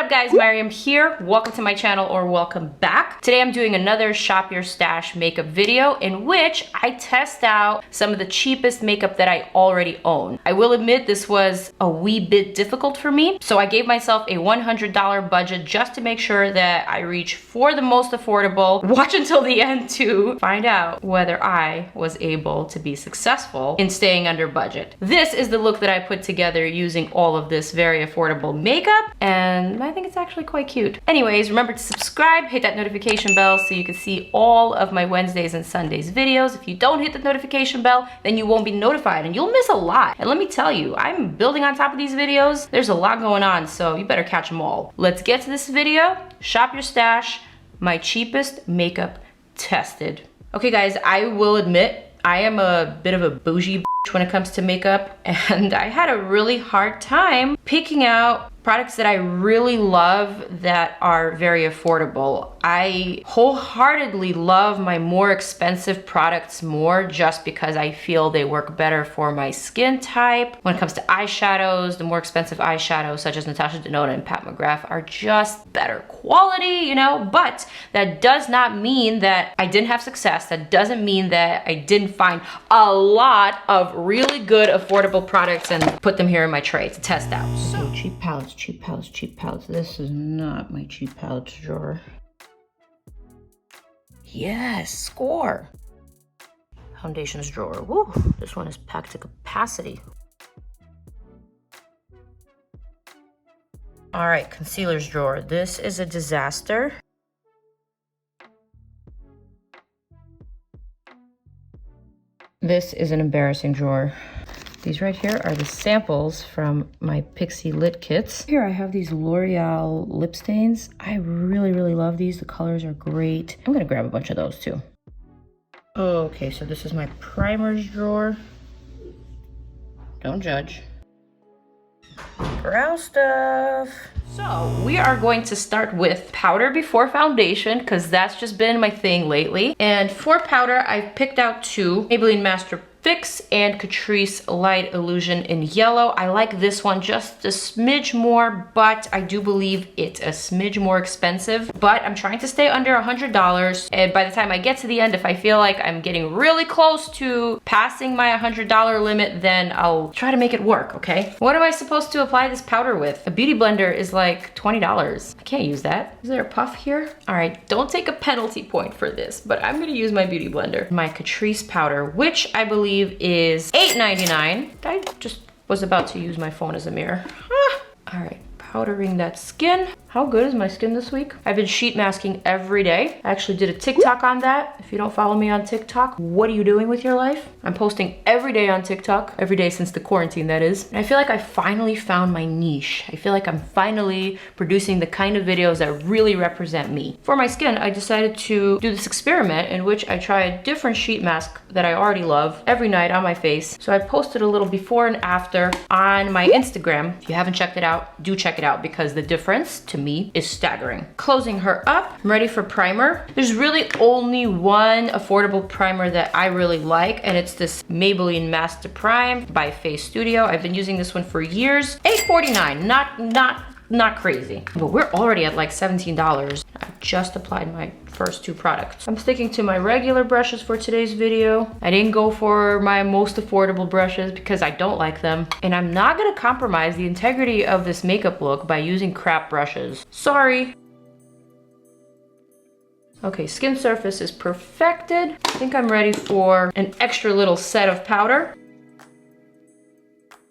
up guys, Maryam here. Welcome to my channel, or welcome back. Today I'm doing another Shop Your Stash makeup video in which I test out some of the cheapest makeup that I already own. I will admit this was a wee bit difficult for me, so I gave myself a $100 budget just to make sure that I reach for the most affordable. Watch until the end to find out whether I was able to be successful in staying under budget. This is the look that I put together using all of this very affordable makeup, and I think it's actually quite cute. Anyways, remember to subscribe, hit that notification bell so you can see all of my Wednesdays and Sundays videos. If you don't hit the notification bell, then you won't be notified and you'll miss a lot. And let me tell you, I'm building on top of these videos. There's a lot going on, so you better catch them all. Let's get to this video. Shop Your Stash, my cheapest makeup tested. Okay guys, I will admit, I am a bit of a bougie when it comes to makeup, and I had a really hard time picking out products that I really love that are very affordable. I wholeheartedly love my more expensive products more just because I feel they work better for my skin type. When it comes to eyeshadows, the more expensive eyeshadows such as Natasha Denona and Pat McGrath are just better quality, you know, but that does not mean that I didn't have success. That doesn't mean that I didn't find a lot of really good affordable products and put them here in my tray to test out. So cheap palettes, cheap palettes, cheap palettes. This is not my cheap palettes drawer. Yes, score. Foundations drawer. Woo, this one is packed to capacity. All right, concealers drawer. This is a disaster. This is an embarrassing drawer. These right here are the samples from my PIXI lip kits. Here I have these L'Oreal lip stains. I really, really love these. The colors are great. I'm gonna grab a bunch of those too. Okay, so this is my primers drawer. Don't judge. Brow stuff. So we are going to start with powder before foundation because that's just been my thing lately. And for powder, I've picked out two, Maybelline Master Fix and CATRICE Light Illusion in yellow. I like this one just a smidge more, but I do believe it's a smidge more expensive. But I'm trying to stay under $100. And by the time I get to the end, if I feel like I'm getting really close to passing my $100 limit, then I'll try to make it work, okay? What am I supposed to apply this powder with? A beauty blender is like $20. I can't use that. Is there a puff here? All right, don't take a penalty point for this, but I'm gonna use my beauty blender. My CATRICE powder, which I believe is $8.99. I just was about to use my phone as a mirror. All right, powdering that skin. How good is my skin this week? I've been sheet masking every day. I actually did a TikTok on that. If you don't follow me on TikTok, what are you doing with your life? I'm posting every day on TikTok, every day since the quarantine, that is. And I feel like I finally found my niche. I feel like I'm finally producing the kind of videos that really represent me. For my skin, I decided to do this experiment in which I try a different sheet mask that I already love every night on my face. So I posted a little before and after on my Instagram. If you haven't checked it out, do check it out because the difference to me is staggering. Closing her up, I'm ready for primer. There's really only one affordable primer that I really like, and it's this Maybelline Master Prime by Face Studio. I've been using this one for years. $8.49, not crazy. But we're already at like $17. I've just applied my first two products. I'm sticking to my regular brushes for today's video. I didn't go for my most affordable brushes because I don't like them. And I'm not gonna compromise the integrity of this makeup look by using crap brushes. Sorry. Okay, skin surface is perfected. I think I'm ready for an extra little set of powder.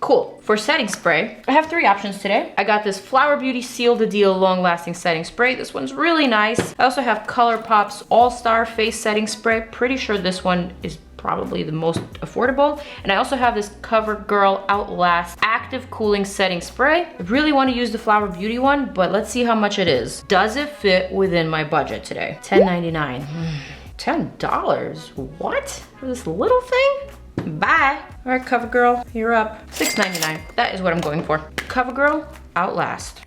Cool. For setting spray, I have three options today. I got this Flower Beauty Seal the Deal Long Lasting Setting Spray. This one's really nice. I also have ColourPop's All-Star Face Setting Spray. Pretty sure this one is probably the most affordable. And I also have this CoverGirl Outlast Active Cooling Setting Spray. I really want to use the Flower Beauty one, but let's see how much it is. Does it fit within my budget today? $10.99. $10? What? For this little thing? Bye. All right, CoverGirl, you're up. $6.99. That is what I'm going for. CoverGirl Outlast.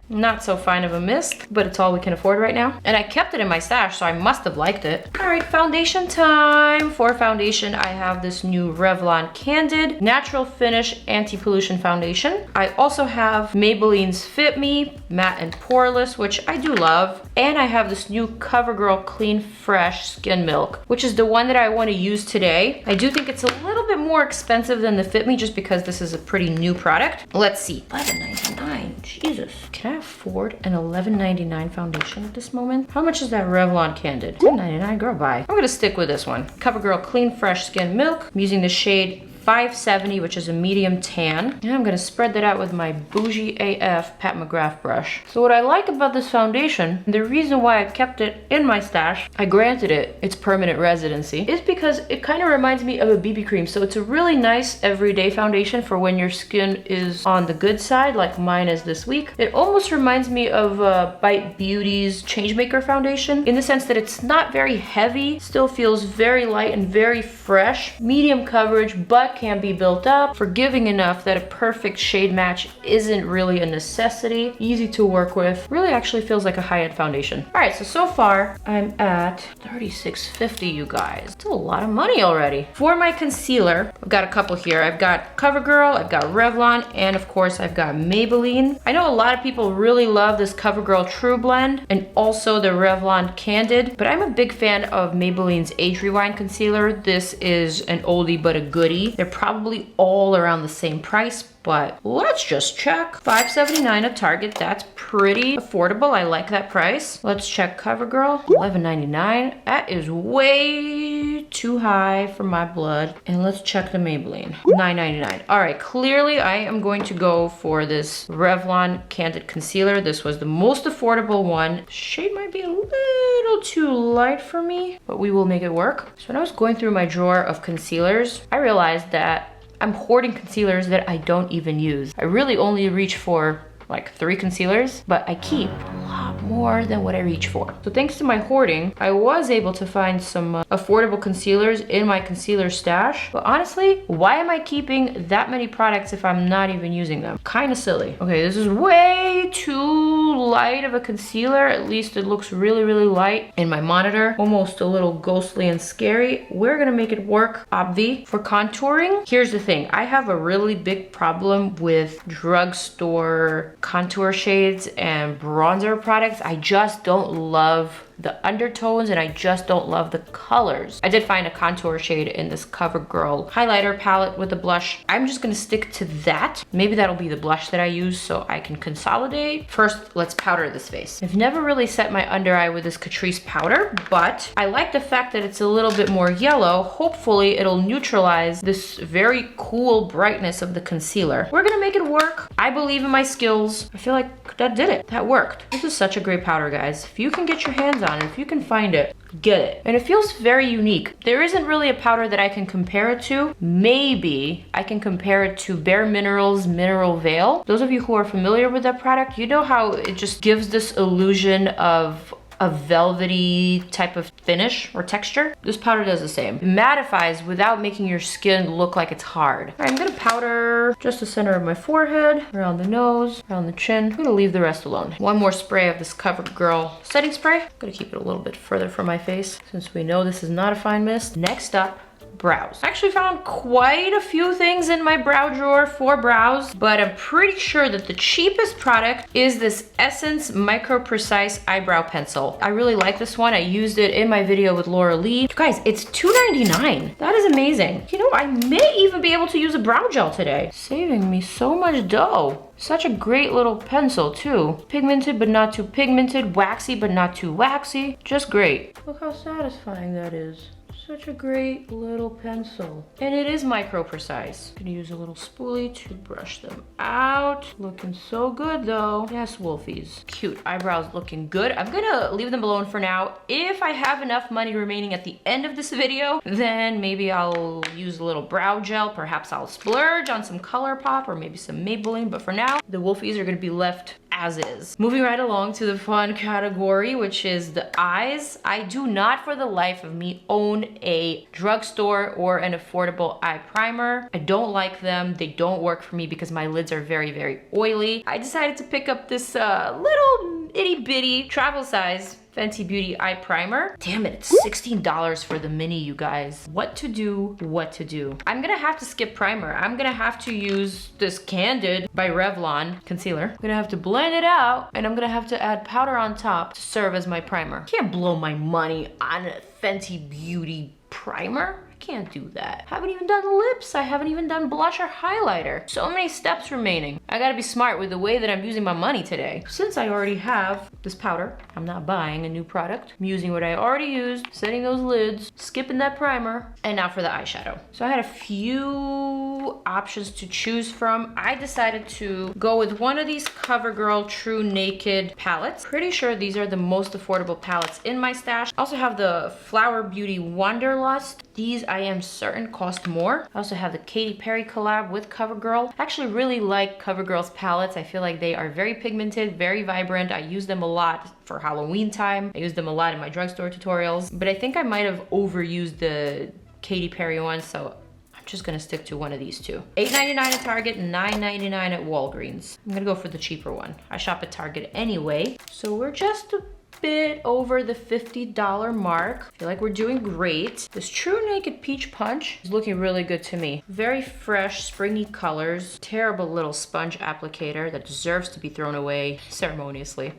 Not so fine of a mist, but it's all we can afford right now. And I kept it in my stash, so I must have liked it. All right, foundation time. For foundation, I have this new Revlon Candid Natural Finish Anti-Pollution Foundation. I also have Maybelline's Fit Me Matte and Poreless, which I do love. And I have this new CoverGirl Clean Fresh Skin Milk, which is the one that I want to use today. I do think it's a little bit more expensive than the Fit Me just because this is a pretty new product. Let's see, $11.99, Jesus. Can I afford an $11.99 foundation at this moment? How much is that Revlon Candid? $10.99, girl, bye. I'm gonna stick with this one. CoverGirl Clean Fresh Skin Milk. I'm using the shade 570, which is a medium tan. And I'm gonna spread that out with my bougie AF Pat McGrath brush. So what I like about this foundation, the reason why I kept it in my stash, I granted it its permanent residency, is because it kind of reminds me of a BB cream. So it's a really nice everyday foundation for when your skin is on the good side, like mine is this week. It almost reminds me of Bite Beauty's Changemaker foundation in the sense that it's not very heavy, still feels very light and very fresh, medium coverage, but can be built up, forgiving enough that a perfect shade match isn't really a necessity, easy to work with, really actually feels like a high-end foundation. All right, so far I'm at $36.50, you guys. It's a lot of money already. For my concealer, I've got a couple here. I've got CoverGirl, I've got Revlon, and of course I've got Maybelline. I know a lot of people really love this CoverGirl True Blend and also the Revlon Candid, but I'm a big fan of Maybelline's Age Rewind Concealer. This is an oldie but a goodie. They're probably all around the same price, but let's just check. $5.79 at Target, that's pretty affordable. I like that price. Let's check CoverGirl, $11.99. That is way too high for my blood. And let's check the Maybelline, $9.99. All right, clearly I am going to go for this Revlon Candid Concealer. This was the most affordable one. Shade might be a little too light for me, but we will make it work. So when I was going through my drawer of concealers, I realized that I'm hoarding concealers that I don't even use. I really only reach for like 3 concealers, but I keep a lot more than what I reach for. So thanks to my hoarding, I was able to find some affordable concealers in my concealer stash. But honestly, why am I keeping that many products if I'm not even using them? Kind of silly. Okay, this is way too light of a concealer. At least it looks really, really light in my monitor. Almost a little ghostly and scary. We're gonna make it work, obvi. For contouring, here's the thing. I have a really big problem with drugstore contour shades and bronzer products. I just don't love the undertones and I just don't love the colors. I did find a contour shade in this CoverGirl highlighter palette with a blush. I'm just gonna stick to that. Maybe that'll be the blush that I use so I can consolidate. First, let's powder this face. I've never really set my under eye with this CATRICE powder, but I like the fact that it's a little bit more yellow. Hopefully it'll neutralize this very cool brightness of the concealer. We're gonna make it work. I believe in my skills. I feel like that did it. That worked. This is such a great powder, guys. If you can get your hands on it, if you can find it, get it. And it feels very unique. There isn't really a powder that I can compare it to. Maybe I can compare it to Bare Minerals Mineral Veil. Those of you who are familiar with that product, you know how it just gives this illusion of a velvety type of finish or texture. This powder does the same. It mattifies without making your skin look like it's hard. All right, I'm gonna powder just the center of my forehead, around the nose, around the chin. I'm gonna leave the rest alone. One more spray of this CoverGirl setting spray. I'm gonna keep it a little bit further from my face since we know this is not a fine mist. Next up, brows. I actually found quite a few things in my brow drawer for brows, but I'm pretty sure that the cheapest product is this Essence Micro Precise Eyebrow Pencil. I really like this one. I used it in my video with Laura Lee. You guys, it's $2.99. That is amazing. You know, I may even be able to use a brow gel today. Saving me so much dough. Such a great little pencil too. Pigmented but not too pigmented, waxy but not too waxy. Just great. Look how satisfying that is. Such a great little pencil. And it is micro precise. Gonna use a little spoolie to brush them out. Looking so good though. Yes, Wolfies. Cute eyebrows looking good. I'm gonna leave them alone for now. If I have enough money remaining at the end of this video, then maybe I'll use a little brow gel. Perhaps I'll splurge on some ColourPop or maybe some Maybelline. But for now, the Wolfies are gonna be left as is. Moving right along to the fun category, which is the eyes. I do not for the life of me own find a drugstore or an affordable eye primer. I don't like them. They don't work for me because my lids are very, very oily. I decided to pick up this little itty bitty travel size Fenty Beauty eye primer. Damn it, it's $16 for the mini, you guys. What to do, what to do. I'm gonna have to skip primer. I'm gonna have to use this Candid by Revlon concealer. I'm gonna have to blend it out, and I'm gonna have to add powder on top to serve as my primer. Can't blow my money on a Fenty Beauty primer. Can't do that. Haven't even done lips. I haven't even done blush or highlighter. So many steps remaining. I gotta be smart with the way that I'm using my money today. Since I already have this powder, I'm not buying a new product. I'm using what I already used, setting those lids, skipping that primer, and now for the eyeshadow. So I had a few options to choose from. I decided to go with one of these CoverGirl Trunaked palettes. Pretty sure these are the most affordable palettes in my stash. I also have the Flower Beauty Wanderlust. These I am certain cost more. I also have the Katy Perry collab with CoverGirl. I actually really like CoverGirl's palettes. I feel like they are very pigmented, very vibrant. I use them a lot for Halloween time. I use them a lot in my drugstore tutorials, but I think I might have overused the Katy Perry one, so I'm just gonna stick to one of these two. $8.99 at Target, $9.99 at Walgreens. I'm gonna go for the cheaper one. I shop at Target anyway, so we're just a bit over the $50 mark. I feel like we're doing great. This Trunaked Peach Punch is looking really good to me. Very fresh, springy colors. Terrible little sponge applicator that deserves to be thrown away ceremoniously.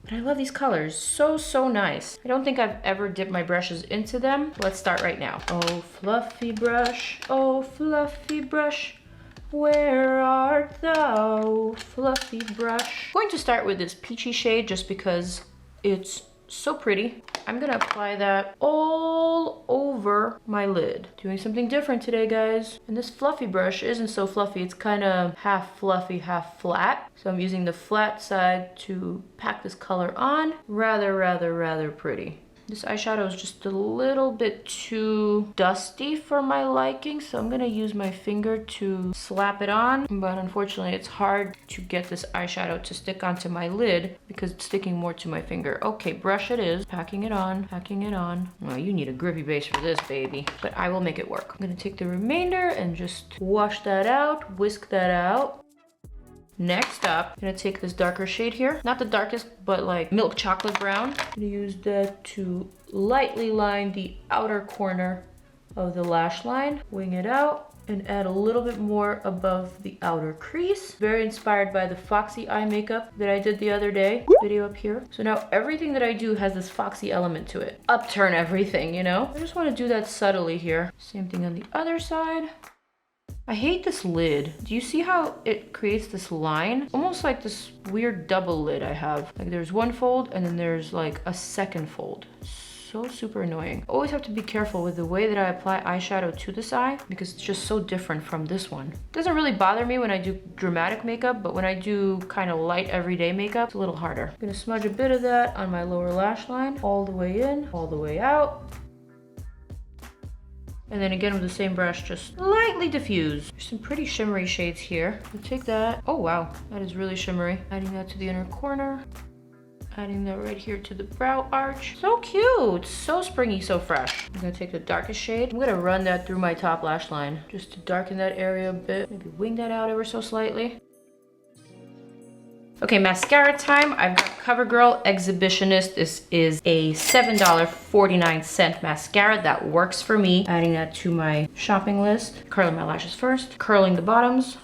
But I love these colors. So, so nice. I don't think I've ever dipped my brushes into them. Let's start right now. Oh, fluffy brush. Oh, fluffy brush. Where art thou, fluffy brush? I'm going to start with this peachy shade just because it's so pretty. I'm gonna apply that all over my lid. Doing something different today, guys. And this fluffy brush isn't so fluffy. It's kind of half fluffy, half flat. So I'm using the flat side to pack this color on. Rather pretty. This eyeshadow is just a little bit too dusty for my liking, so I'm gonna use my finger to slap it on. But unfortunately, it's hard to get this eyeshadow to stick onto my lid because it's sticking more to my finger. Okay, brush it is. Packing it on, packing it on. Oh, you need a grippy base for this, baby. But I will make it work. I'm gonna take the remainder and just wash that out, whisk that out. Next up, I'm gonna take this darker shade here. Not the darkest, but like milk chocolate brown. I'm gonna use that to lightly line the outer corner of the lash line. Wing it out and add a little bit more above the outer crease. Very inspired by the Foxy eye makeup that I did the other day. Video up here. So now everything that I do has this foxy element to it. Upturn everything, you know? I just wanna do that subtly here. Same thing on the other side. I hate this lid. Do you see how it creates this line? Almost like this weird double lid I have. Like there's one fold and then there's like a second fold. So super annoying. Always have to be careful with the way that I apply eyeshadow to this eye because it's just so different from this one. It doesn't really bother me when I do dramatic makeup, but when I do kind of light everyday makeup, it's a little harder. I'm gonna smudge a bit of that on my lower lash line, all the way in, all the way out. And then again with the same brush, just lightly diffuse. There's some pretty shimmery shades here. I'll take that. Oh wow, that is really shimmery. Adding that to the inner corner. Adding that right here to the brow arch. So cute, so springy, so fresh. I'm gonna take the darkest shade. I'm gonna run that through my top lash line just to darken that area a bit. Maybe wing that out ever so slightly. Okay, mascara time. I've got CoverGirl Exhibitionist. This is a $7.49 mascara that works for me. Adding that to my shopping list. Curling my lashes first. Curling the bottoms.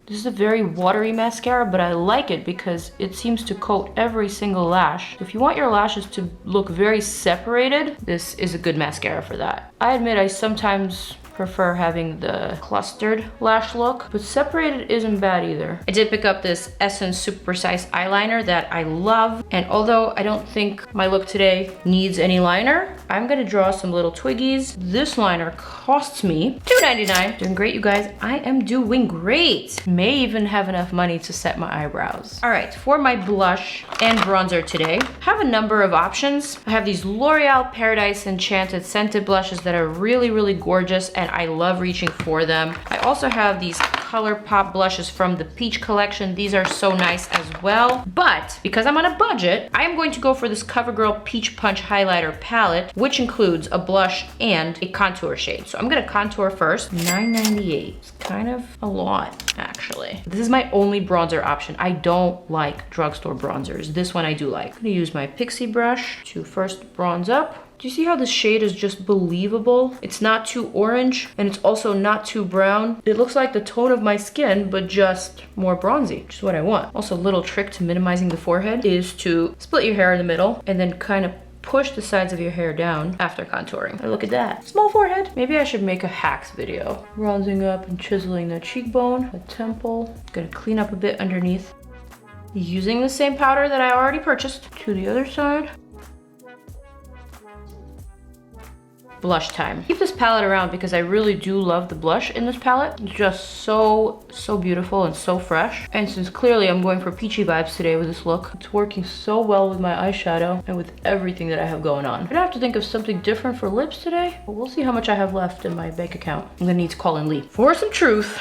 This is a very watery mascara, but I like it because it seems to coat every single lash. If you want your lashes to look very separated, this is a good mascara for that. I admit I sometimes prefer having the clustered lash look, but separated isn't bad either. I did pick up this Essence Super Precise eyeliner that I love, and although I don't think my look today needs any liner, I'm gonna draw some little twiggies. This liner costs me $2.99. Doing great, you guys. I am doing great. May even have enough money to set my eyebrows. All right, for my blush and bronzer today, I have a number of options. I have these L'Oreal Paradise Enchanted scented blushes that are really, really gorgeous, and I love reaching for them. I also have these ColourPop blushes from the Peach collection. These are so nice as well. But because I'm on a budget, I am going to go for this CoverGirl Peach Punch highlighter palette, which includes a blush and a contour shade. So I'm gonna contour first. $9.98. It's kind of a lot, actually. This is my only bronzer option. I don't like drugstore bronzers. This one I do like. I'm gonna use my PIXI brush to first bronze up. Do you see how this shade is just believable? It's not too orange and it's also not too brown. It looks like the tone of my skin, but just more bronzy, which is what I want. Also, a little trick to minimizing the forehead is to split your hair in the middle and then kind of push the sides of your hair down after contouring. Oh, look at that. Small forehead. Maybe I should make a hacks video. Bronzing up and chiseling the cheekbone, the temple. Gonna clean up a bit underneath. Using the same powder that I already purchased. To the other side. Blush time. Keep this palette around because I really do love the blush in this palette. It's just so beautiful and so fresh. And since clearly I'm going for peachy vibes today with this look, it's working so well with my eyeshadow and with everything that I have going on. I'm gonna have to think of something different for lips today, but we'll see how much I have left in my bank account. I'm gonna need to call in Lee for some truth.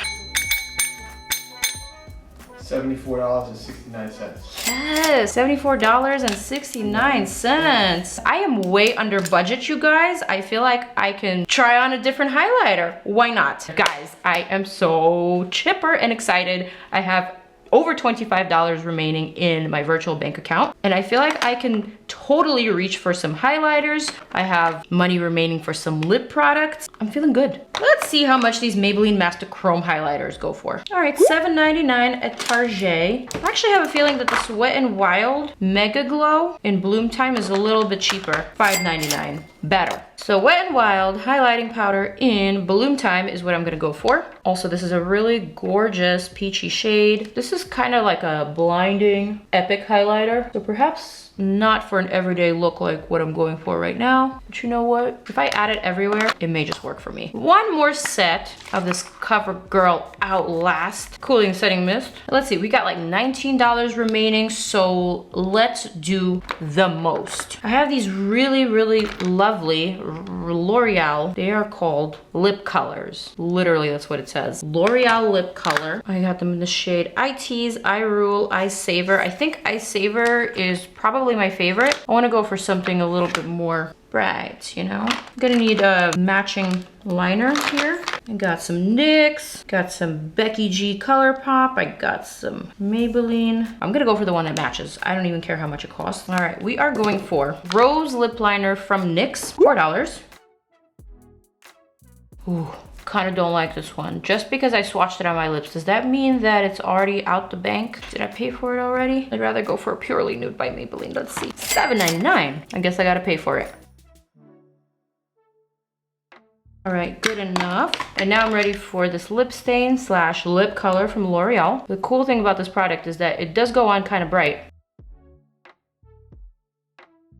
$74.69. Yes, $74.69. I am way under budget, you guys. I feel like I can try on a different highlighter. Why not? Guys, I am so chipper and excited. I have over $25 remaining in my virtual bank account. And I feel like I can totally reach for some highlighters. I have money remaining for some lip products. I'm feeling good. Let's see how much these Maybelline Master Chrome highlighters go for. All right, $7.99 at Target. I actually have a feeling that this Wet n Wild Mega Glow in Bloom Time is a little bit cheaper. $5.99. Better. So Wet n Wild highlighting powder in Bloom Time is what I'm gonna go for. Also, this is a really gorgeous peachy shade. This is kind of like a blinding epic highlighter. So perhaps not for an everyday look like what I'm going for right now. But you know what? If I add it everywhere, it may just work for me. One more set of this CoverGirl Outlast Cooling Setting Mist. Let's see, we got like $19 remaining, so let's do the most. I have these really lovely L'Oreal, they are called lip colors. Literally, that's what it says. L'Oreal lip color. I got them in the shade I Tease, I Rule, I Savor. I think I Savor is probably my favorite. I want to go for something a little bit more bright, you know? I'm gonna need a matching liner here. I got some NYX, got some Becky G ColourPop, I got some Maybelline. I'm gonna go for the one that matches. I don't even care how much it costs. All right, we are going for Rose Lip Liner from NYX, $4. Ooh. Kind of don't like this one. Just because I swatched it on my lips, does that mean that it's already out the bank? Did I pay for it already? I'd rather go for a Purely Nude by Maybelline. Let's see. $7.99. I guess I gotta pay for it. All right, good enough. And now I'm ready for this lip stain slash lip color from L'Oreal. The cool thing about this product is that it does go on kind of bright,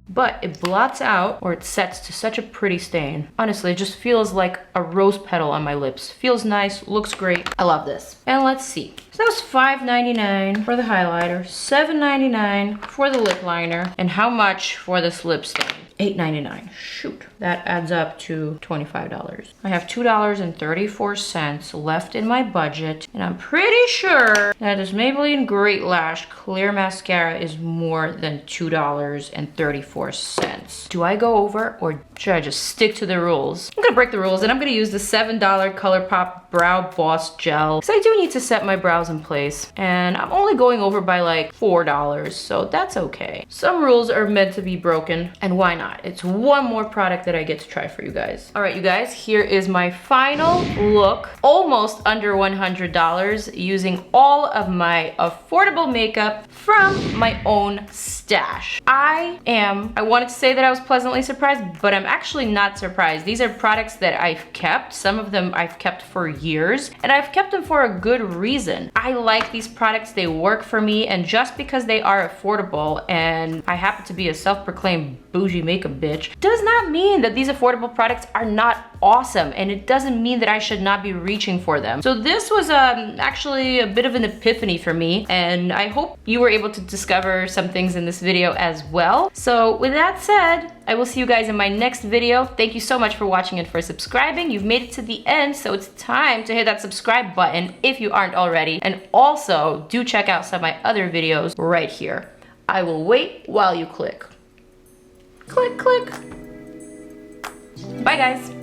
but it blots out or it sets to such a pretty stain. Honestly, it just feels like a rose petal on my lips. Feels nice, looks great. I love this. And let's see. So that was $5.99 for the highlighter, $7.99 for the lip liner, and how much for this lip stain? $8.99. Shoot, that adds up to $25. I have $2.34 left in my budget, and I'm pretty sure that this Maybelline Great Lash Clear Mascara is more than $2.34. Do I go over or should I just stick to the rules? I'm gonna break the rules and I'm gonna use the $7 ColourPop Brow Boss Gel because I do need to set my brows in place, and I'm only going over by like $4, so that's okay. Some rules are meant to be broken, and why not? It's one more product that I get to try for you guys. All right, you guys, here is my final look, almost under $100, using all of my affordable makeup from my own stash. I wanted to say that I was pleasantly surprised, but I'm actually not surprised. These are products that I've kept. Some of them I've kept for years, and I've kept them for a good reason. I like these products, they work for me, and just because they are affordable and I happen to be a self-proclaimed bougie makeup bitch does not mean that these affordable products are not awesome, and it doesn't mean that I should not be reaching for them. So this was actually a bit of an epiphany for me, and I hope you were able to discover some things in this video as well. So with that said, I will see you guys in my next video. Thank you so much for watching and for subscribing. You've made it to the end, so it's time to hit that subscribe button if you aren't already. And also, do check out some of my other videos right here. I will wait while you click. Click, click. Bye, guys.